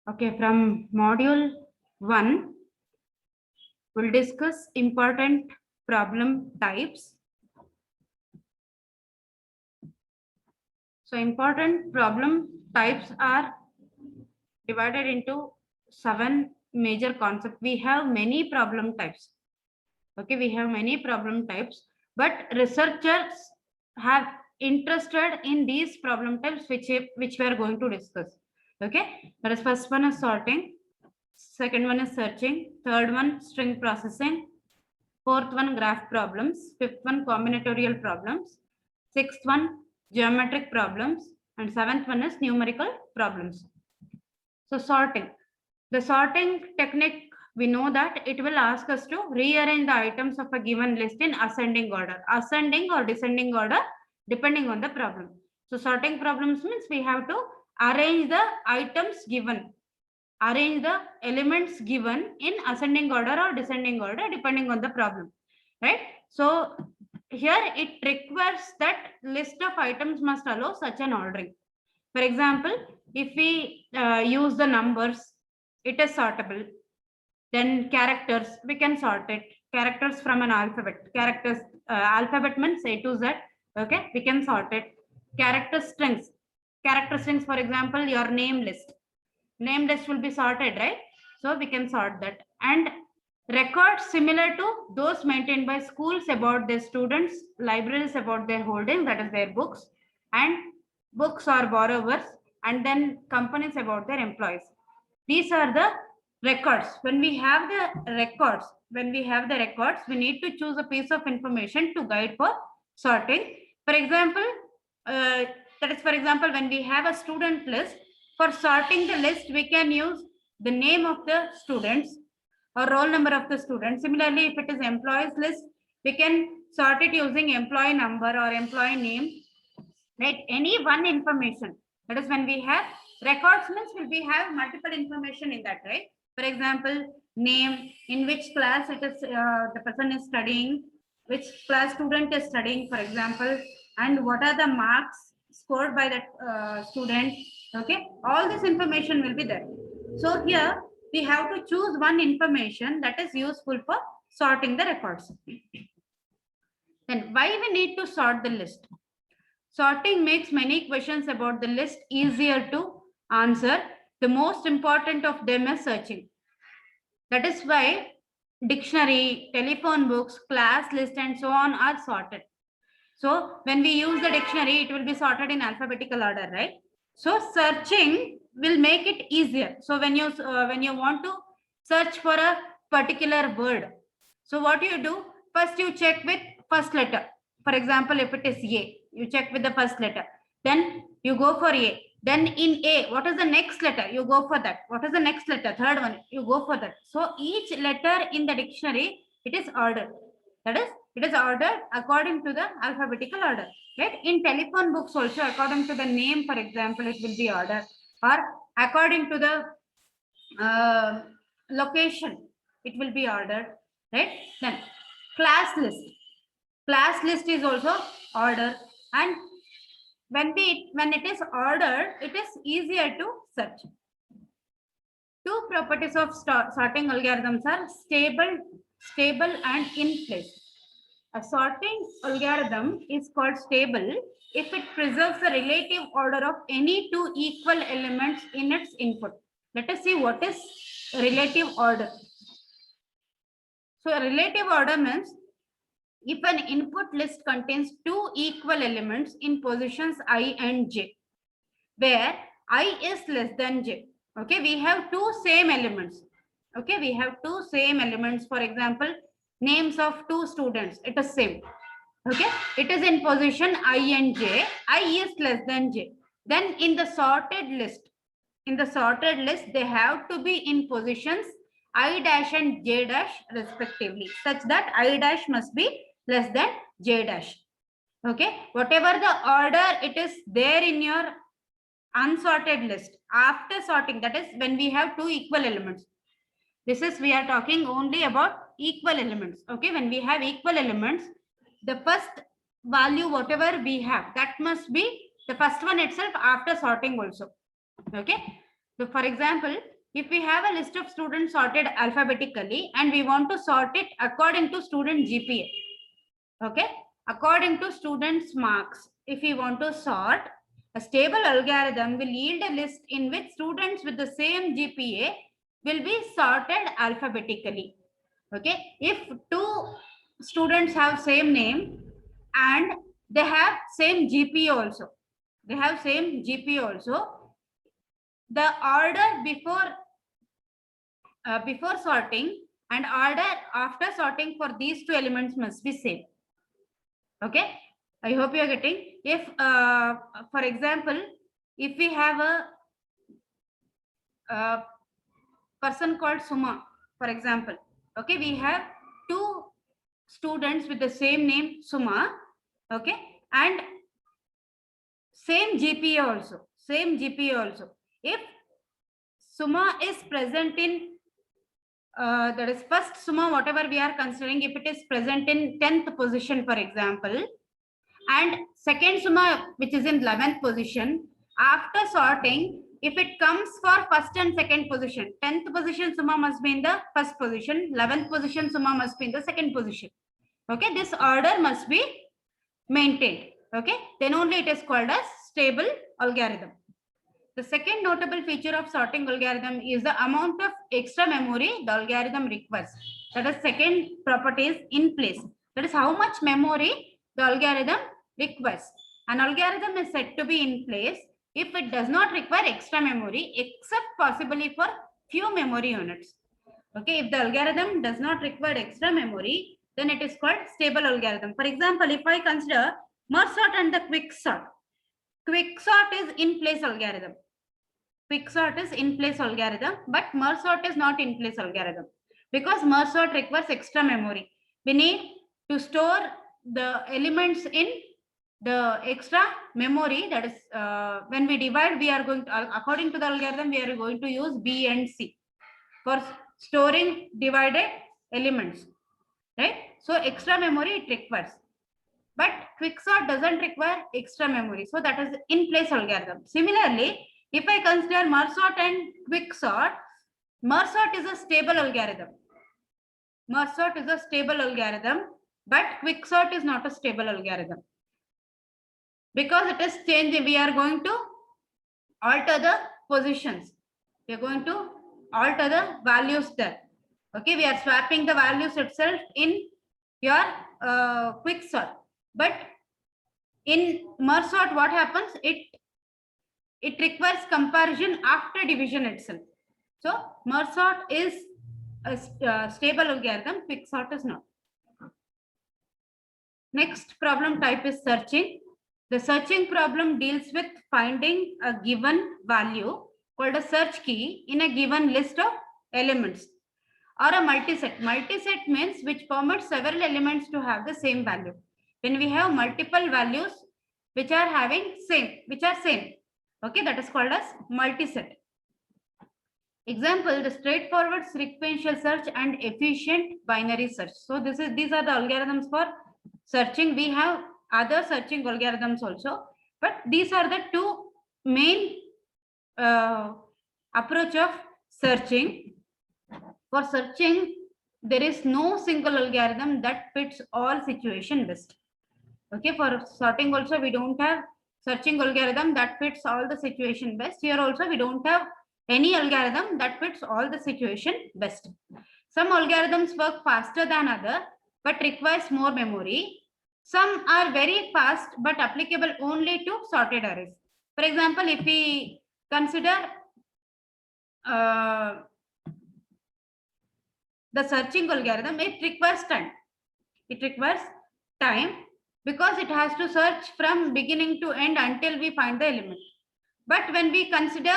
Okay, from module 1, we'll discuss important problem types. So important problem types are divided into 7 major concepts. We have many problem types. Okay, we have many problem types, but researchers have interested in these problem types which we are going to discuss. Okay, that is first one is sorting, second one is searching, third one string processing, fourth one graph problems, fifth one combinatorial problems, sixth one geometric problems, and seventh one is numerical problems. So sorting. The sorting technique, we know that it will ask us to rearrange the items of a given list in ascending order, ascending or descending order, depending on the problem. So sorting problems means we have to arrange the items given, arrange the elements given in ascending order or descending order, depending on the problem, right? So here it requires that list of items must allow such an ordering. For example, if we use the numbers, it is sortable. Then characters, we can sort it. Characters from an alphabet. Characters, alphabet means A to Z. Okay, we can sort it. Character strings. Character strings, for example, your name list. Name list will be sorted, right? So we can sort that. And records similar to those maintained by schools about their students, libraries about their holdings, that is their books, and books or borrowers, and then companies about their employees. These are the records. When we have the records, we need to choose a piece of information to guide for sorting. For example, that is, for example, when we have a student list, for sorting the list, we can use the name of the students or roll number of the student. Similarly, if it is employees list, we can sort it using employee number or employee name, right? Any one information. That is, when we have records means we have multiple information in that, right? For example, name, in which class it is the person is studying, which class student is studying, for example, and what are the marks scored by that student. Okay, all this information will be there. So here we have to choose one information that is useful for sorting the records. Then why we need to sort the list? Sorting makes many questions about the list easier to answer. The most important of them is searching. That is why dictionary, telephone books, class list, and so on are sorted. So when we use the dictionary, it will be sorted in alphabetical order, right? So searching will make it easier. So when you want to search for a particular word, so what you do? First you check with first letter. For example, if it is A, you check with the first letter. Then you go for A. Then in A, what is the next letter? You go for that. What is the next letter? Third one, you go for that. So each letter in the dictionary, it is ordered. That is, it is ordered according to the alphabetical order. Right? In telephone books also, according to the name, for example, it will be ordered. Or according to the location, it will be ordered. Right? Then class list. Class list is also ordered, and when it is ordered, it is easier to search. Two properties of sorting algorithms are stable and in place. A sorting algorithm is called stable if it preserves the relative order of any two equal elements in its input. Let us see what is relative order. So a relative order means if an input list contains two equal elements in positions I and j, where I is less than j. Okay, we have two same elements. Okay, we have two same elements. For example, names of two students, it is same. Okay, it is in position I and j. I is less than j. Then in the sorted list, they have to be in positions I dash and j dash respectively, such that I dash must be less than j dash. Okay, whatever the order it is there in your unsorted list, after sorting, that is when we have two equal elements. This is, we are talking only about equal elements. Okay, when we have equal elements, the first value whatever we have, that must be the first one itself after sorting also. Okay, So for example, if we have a list of students sorted alphabetically and we want to sort it according to student GPA, okay, according to students' marks, if we want to sort, a stable algorithm will yield a list in which students with the same GPA will be sorted alphabetically. Okay, if two students have same name and they have same GPA also, they have same GPA also, the order before sorting and order after sorting for these two elements must be same. Okay, I hope you are getting. If for example, if we have a person called Suma, for example, okay, we have two students with the same name Suma, okay, and same GPA also, same GPA also. If Suma is present in that is first Suma, whatever we are considering, if it is present in 10th position, for example, and second Suma, which is in 11th position, after sorting, if it comes for first and second position, 10th position Suma must be in the first position, 11th position Suma must be in the second position. Okay, this order must be maintained. Okay, then only it is called as stable algorithm. The second notable feature of sorting algorithm is the amount of extra memory the algorithm requires. That is second property is in place. That is how much memory the algorithm requires. An algorithm is said to be in place if it does not require extra memory except possibly for few memory units. Okay, if the algorithm does not require extra memory, then it is called stable algorithm. For example, if I consider merge sort and the quick sort. Quick sort is in place algorithm. Quick sort is in place algorithm, but merge sort is not in place algorithm because merge sort requires extra memory. We need to store the elements in the extra memory. That is, when we divide, we are going to, according to the algorithm, we are going to use B and C for storing divided elements, right? So extra memory it requires. But quicksort doesn't require extra memory. So that is in place algorithm. Similarly, if I consider merge sort and quicksort, merge sort is a stable algorithm. Merge sort is a stable algorithm, but quicksort is not a stable algorithm. Because it is changing, we are going to alter the positions. We are going to alter the values there. Okay, we are swapping the values itself in your quicksort. But in merge sort, what happens? It requires comparison after division itself. So merge sort is a stable algorithm, quicksort is not. Next problem type is searching. The searching problem deals with finding a given value called a search key in a given list of elements or a multiset. Multiset means which permits several elements to have the same value. When we have multiple values which are same, okay, that is called as multiset. Example, the straightforward sequential search and efficient binary search. So these are the algorithms for searching. We have other searching algorithms also, but these are the two main approach of searching. For searching, there is no single algorithm that fits all situation best. Okay, for sorting also we don't have searching algorithm that fits all the situation best. Here also we don't have any algorithm that fits all the situation best. Some algorithms work faster than other but requires more memory. Some are very fast but applicable only to sorted arrays. For example, if we consider the searching algorithm, it requires time. It requires time because it has to search from beginning to end until we find the element. But when we consider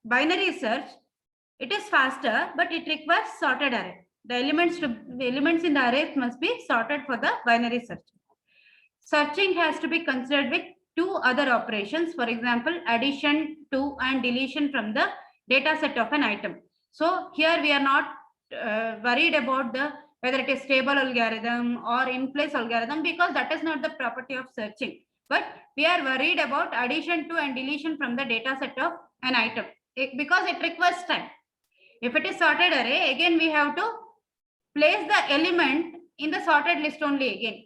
binary search, it is faster, but it requires sorted array. The elements in the array must be sorted for the binary search. Searching has to be considered with two other operations, for example, addition to and deletion from the data set of an item. So here we are not worried about whether it is stable algorithm or in place algorithm, because that is not the property of searching. But we are worried about addition to and deletion from the data set of an item. because it requires time. If it is sorted array, again we have to place the element in the sorted list only again.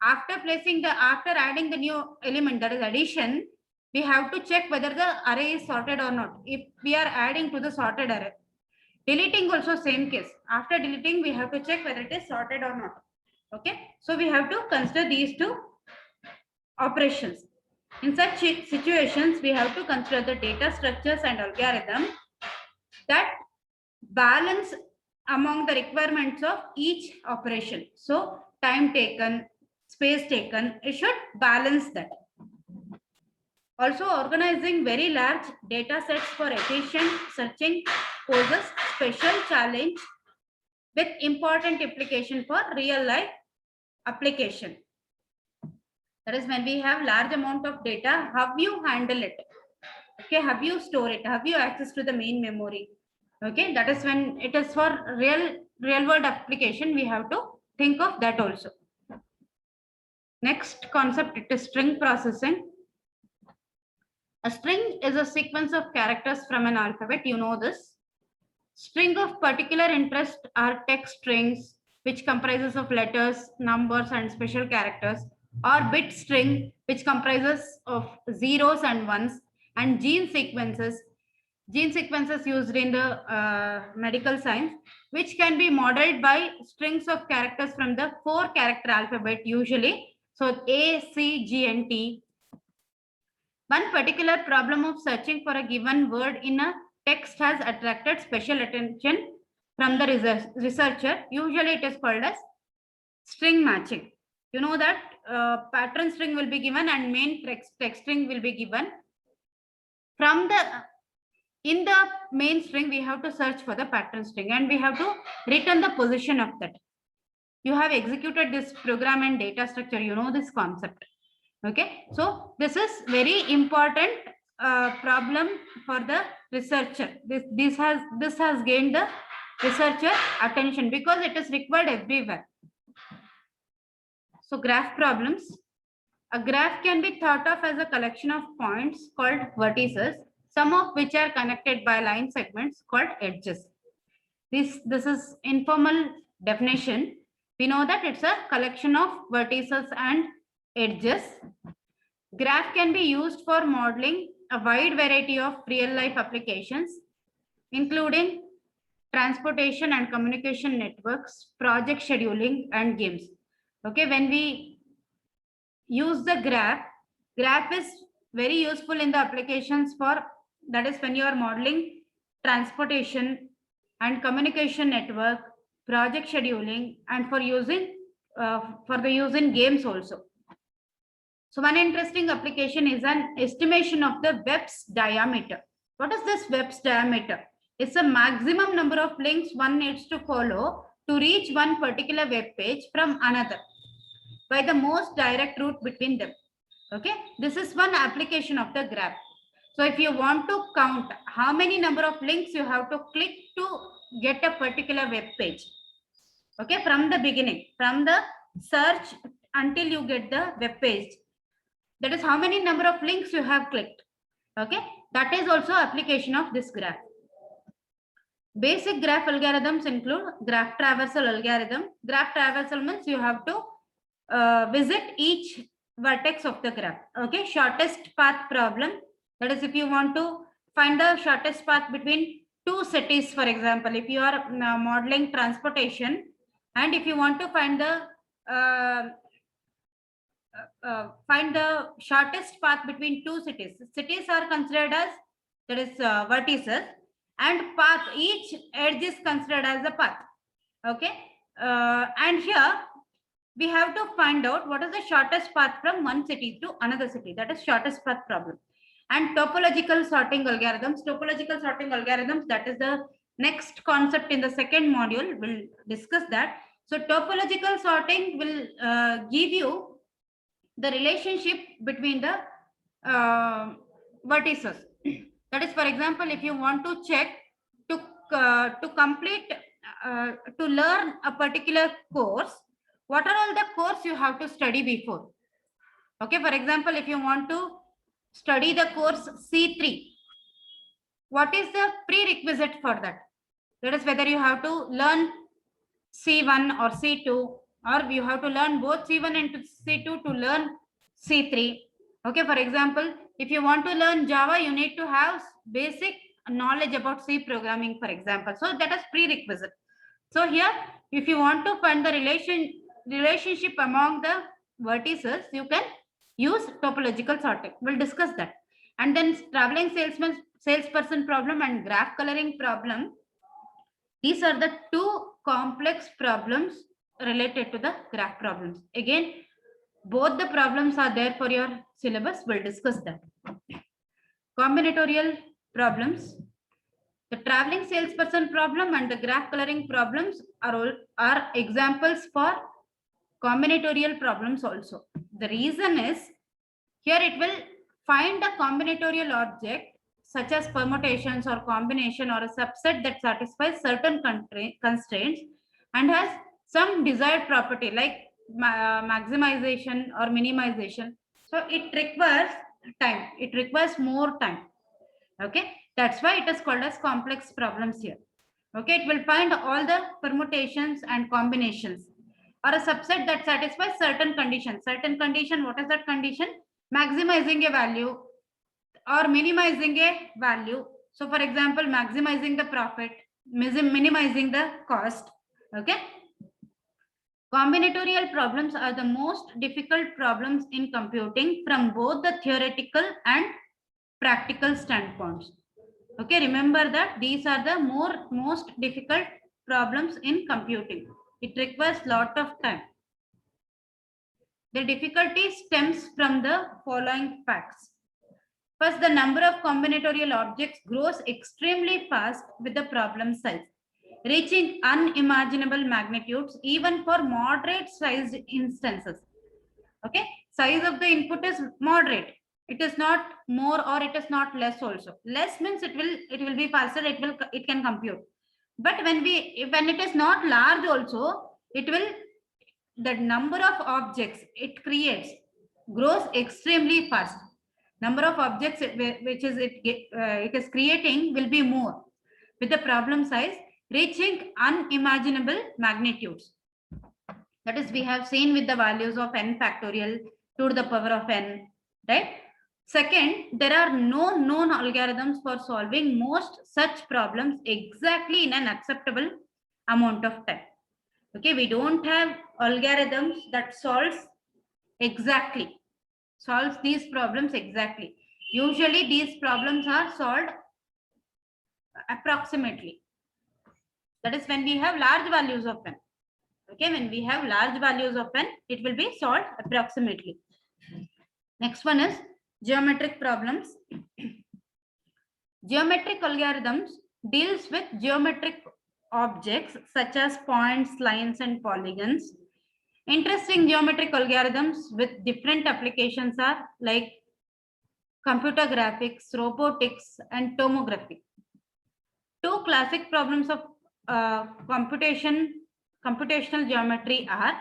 After adding the new element, that is addition, we have to check whether the array is sorted or not. If we are adding to the sorted array, deleting also same case. After deleting, we have to check whether it is sorted or not. Okay, so we have to consider these two operations. In such situations, we have to consider the data structures and algorithm that balance among the requirements of each operation. So time taken, space taken, it should balance that. Also, organizing very large data sets for efficient searching poses special challenge with important implication for real life application. That is, when we have large amount of data, how you handle it? Okay, how you store it? Have you access to the main memory? Okay, that is when it is for real world application. We have to think of that also. Next concept, it is string processing. A string is a sequence of characters from an alphabet. You know this. String of particular interest are text strings, which comprises of letters, numbers, and special characters, or bit string, which comprises of zeros and ones, and gene sequences used in the medical science, which can be modeled by strings of characters from the 4-character alphabet usually. So A, C, G, and T. One particular problem of searching for a given word in a text has attracted special attention from the researcher. Usually it is called as string matching. You know that pattern string will be given and main text string will be given. In the main string, we have to search for the pattern string and we have to return the position of that. You have executed this program and data structure, you know this concept. Okay, so this is very important problem for the researcher. This has gained the researcher attention because it is required everywhere. So graph problems. A graph can be thought of as a collection of points called vertices, some of which are connected by line segments called edges. This is informal definition. We know that it's a collection of vertices and edges. Graph can be used for modeling a wide variety of real-life applications, including transportation and communication networks, project scheduling, and games. Okay, when we use the graph is very useful in the applications for, that is when you are modeling transportation and communication network, project scheduling, and for the use in games also. So one interesting application is an estimation of the web's diameter. What is this web's diameter? It's a maximum number of links one needs to follow to reach one particular web page from another by the most direct route between them. Okay, this is one application of the graph. So if you want to count how many number of links you have to click to get a particular web page, okay, from the beginning, from the search until you get the web page, that is how many number of links you have clicked. Okay, that is also application of this graph. Basic graph algorithms include graph traversal algorithm. Graph traversal means you have to visit each vertex of the graph. Okay, shortest path problem. That is, if you want to find the shortest path between two cities, for example, if you are modeling transportation, and if you want to find the shortest path between two cities. Cities are considered as, that is vertices, and path, each edge is considered as a path. Okay, and here we have to find out what is the shortest path from one city to another city. That is shortest path problem. And topological sorting algorithms. Topological sorting algorithms, that is the next concept in the second module. We'll discuss that. So topological sorting will give you the relationship between the vertices. That is, for example, if you want to check to complete to learn a particular course, what are all the course you have to study before? Okay, for example, if you want to study the course C3, what is the prerequisite for that? That is whether you have to learn C1 or C2, or you have to learn both C1 and C2 to learn C3. Okay, for example, if you want to learn Java, you need to have basic knowledge about C programming, for example. So that is prerequisite. So here, if you want to find the relationship among the vertices, you can use topological sorting. We'll discuss that. And then traveling salesperson problem and graph coloring problem. These are the two complex problems related to the graph problems. Again, both the problems are there for your syllabus. We'll discuss that. Combinatorial problems. The traveling salesperson problem and the graph coloring problems are examples for combinatorial problems also. The reason is here it will find a combinatorial object such as permutations or combination or a subset that satisfies certain constraints and has some desired property like maximization or minimization. So it requires time. It requires more time. Okay, that's why it is called as complex problems here. Okay, it will find all the permutations and combinations or a subset that satisfies certain conditions. Certain condition, what is that condition? Maximizing a value or minimizing a value. So for example, maximizing the profit, minimizing the cost. Okay. Combinatorial problems are the most difficult problems in computing from both the theoretical and practical standpoints. Okay, remember that these are the most difficult problems in computing. It requires lot of time. The difficulty stems from the following facts. First, the number of combinatorial objects grows extremely fast with the problem size, reaching unimaginable magnitudes even for moderate sized instances. Okay, size of the input is moderate. It is not more or it is not less also. Less means it will be faster, it can compute. But when it is not large also, it will, the number of objects it creates grows extremely fast. Number of objects which is it is creating will be more with the problem size reaching unimaginable magnitudes. That is, we have seen with the values of n factorial to the power of n, right? Second, there are no known algorithms for solving most such problems exactly in an acceptable amount of time. Okay, we don't have algorithms that solves these problems exactly. Usually these problems are solved approximately. That is when we have large values of n. Okay, when we have large values of n, it will be solved approximately. Next one is geometric problems. Geometric algorithms deals with geometric objects such as points, lines, and polygons. Interesting geometric algorithms with different applications are like computer graphics, robotics, and tomography. Two classic problems of computational geometry are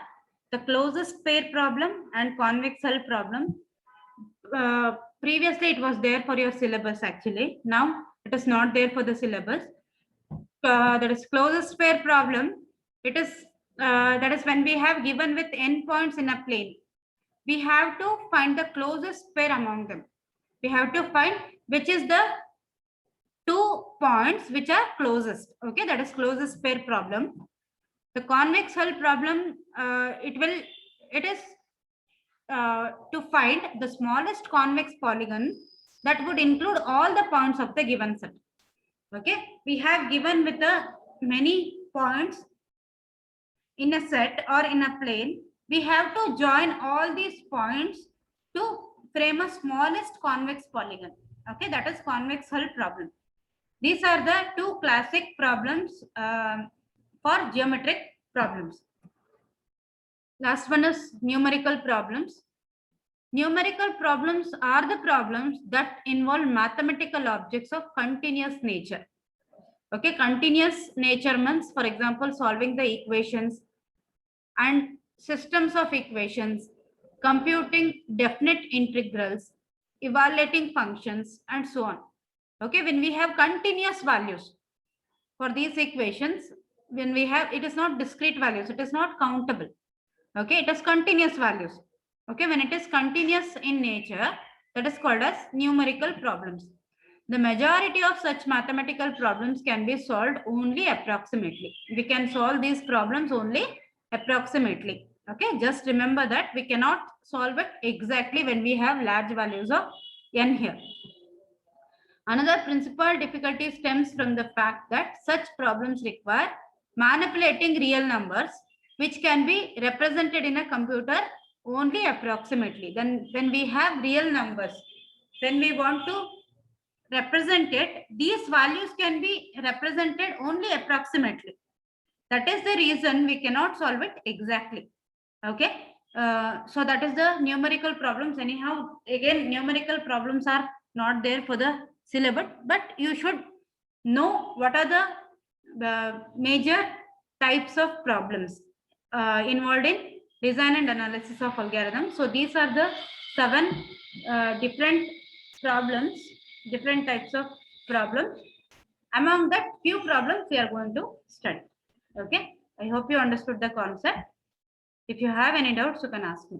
the closest pair problem and convex hull problem. Previously, it was there for your syllabus actually. Now, it is not there for the syllabus. That is closest pair problem. It is that is when we have given with n points in a plane. We have to find the closest pair among them. We have to find which is the two points which are closest. Okay, that is closest pair problem. The convex hull problem, it is to find the smallest convex polygon that would include all the points of the given set. Okay, we have given with the many points in a set or in a plane. We have to join all these points to frame a smallest convex polygon. Okay, that is convex hull problem. These are the two classic problems for geometric problems. Last one is numerical problems. Numerical problems are the problems that involve mathematical objects of continuous nature. Okay, continuous nature means, for example, solving the equations and systems of equations, computing definite integrals, evaluating functions, and so on. Okay, when we have continuous values for these equations, when we have, it is not discrete values, it is not countable. Okay, it is continuous values. Okay, when it is continuous in nature, that is called as numerical problems. The majority of such mathematical problems can be solved only approximately. We can solve these problems only approximately. Okay, just remember that we cannot solve it exactly when we have large values of n here. Another principal difficulty stems from the fact that such problems require manipulating real numbers, which can be represented in a computer only approximately. Then when we have real numbers, when we want to represent it, these values can be represented only approximately. That is the reason we cannot solve it exactly. Okay. So that is the numerical problems. Anyhow, again, numerical problems are not there for the syllabus, but you should know what are the major types of problems involved in design and analysis of algorithms. So these are the 7 different problems, different types of problems. Among that, few problems we are going to study. Okay, I hope you understood the concept. If you have any doubts, you can ask me.